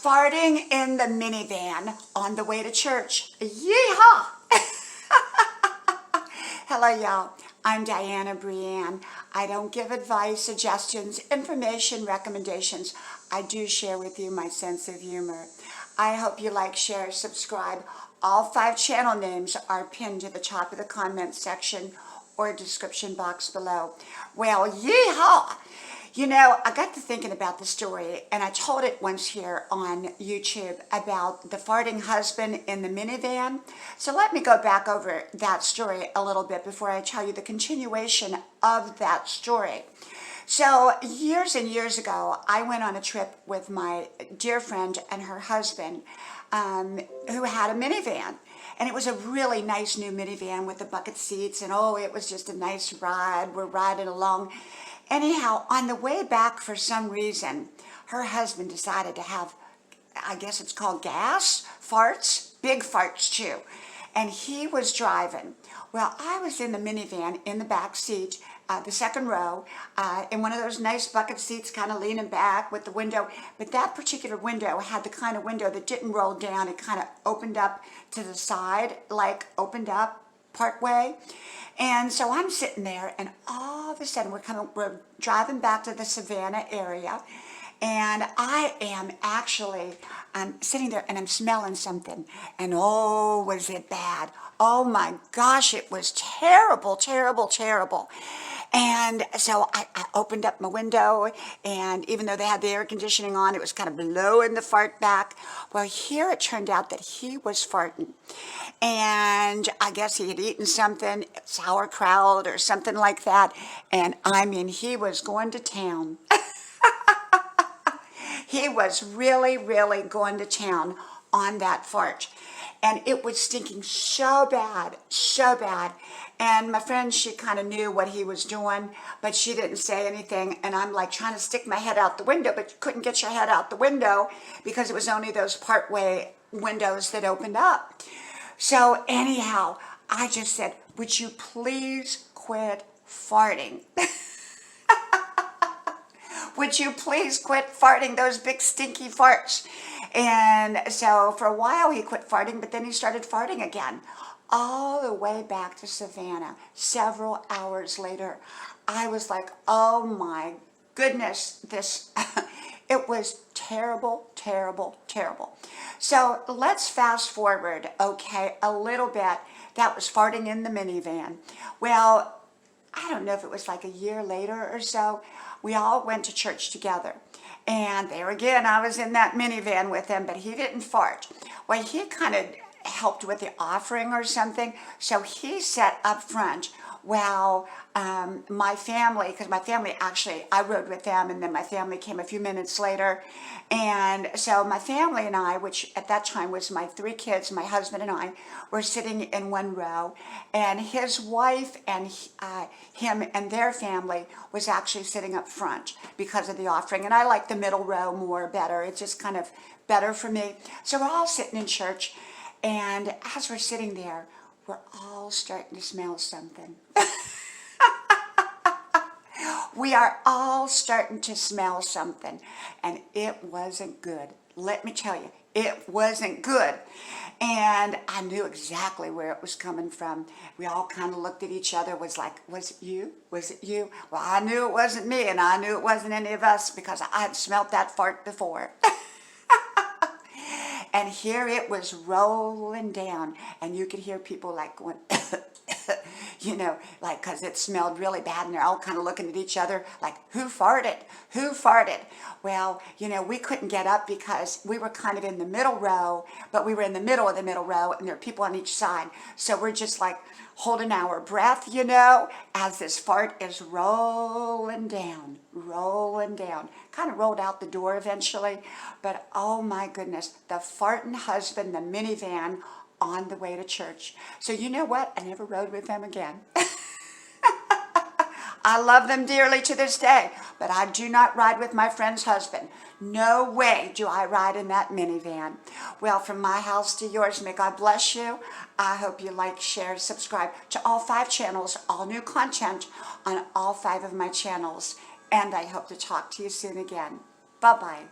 farting in the minivan on the way to church. Yeehaw! Hello, y'all. I'm Dianna, Brianne. I don't give advice, suggestions, information, recommendations. I do share with you my sense of humor. I hope you like, share, subscribe. All 5 channel names are pinned to the top of the comment section or description box below. Well, yeehaw! You know, I got to thinking about the story, and I told it once here on YouTube about the farting husband in the minivan. So let me go back over that story a little bit before I tell you the continuation of that story. So years and years ago, I went on a trip with my dear friend and her husband who had a minivan. And it was a really nice new minivan with the bucket seats, and oh, it was just a nice ride. We're riding along. Anyhow, on the way back, for some reason, her husband decided to have, I guess it's called gas, farts, big farts too. And he was driving. Well, I was in the minivan in the back seat, the second row, in one of those nice bucket seats, kind of leaning back with the window. But that particular window had the kind of window that didn't roll down. It kind of opened up to the side, like opened up part way. And so I'm sitting there, and all of a sudden we're driving back to the Savannah area, and I am actually sitting there and I'm smelling something, and oh, was it bad. Oh my gosh, it was terrible, terrible, terrible. And so I opened up my window, and even though they had the air conditioning on, it was kind of blowing the fart back. Well, here it turned out that he was farting. And I guess he had eaten something, sauerkraut or something like that. And I mean, he was going to town. He was really, really going to town on that fart. And it was stinking so bad, so bad. And my friend, she kind of knew what he was doing, but she didn't say anything. And I'm like trying to stick my head out the window, but you couldn't get your head out the window because it was only those partway windows that opened up. So anyhow, I just said, would you please quit farting? Would you please quit farting those big stinky farts? And so for a while he quit farting, but then he started farting again. All the way back to Savannah, several hours later. I was like, oh my goodness, this, it was terrible, terrible, terrible. So let's fast forward, okay, a little bit. That was farting in the minivan. Well, I don't know if it was like a year later or so, we all went to church together. And there again, I was in that minivan with him, but he didn't fart. Well, he kind of helped with the offering or something, so he sat up front while my family, because my family actually, I rode with them, and then my family came a few minutes later. And so my family and I, which at that time was my 3 kids, my husband and I, were sitting in one row, and his wife and him and their family was actually sitting up front because of the offering. And I like the middle row more better. It's just kind of better for me. So we're all sitting in church, and as we're sitting there, we're all starting to smell something. We are all starting to smell something, and it wasn't good. Let me tell you, it wasn't good. And I knew exactly where it was coming from. We all kind of looked at each other, was like, was it you? Was it you? Well, I knew it wasn't me, and I knew it wasn't any of us because I had smelt that fart before. And here it was rolling down, and you could hear people like going, you know, like, because it smelled really bad, and they're all kind of looking at each other like, who farted? Who farted? Well, you know, we couldn't get up because we were kind of in the middle row, but we were in the middle of the middle row, and there are people on each side. So we're just like holding our breath, you know, as this fart is rolling down, rolling down. Kind of rolled out the door eventually, but oh my goodness, the farting husband, the minivan, on the way to church. So you know what? I never rode with them again. I love them dearly to this day, but I do not ride with my friend's husband. No way do I ride in that minivan. Well, from my house to yours, may God bless you. I hope you like, share, subscribe to all 5 channels, all new content on all 5 of my channels. And I hope to talk to you soon again. Bye-bye.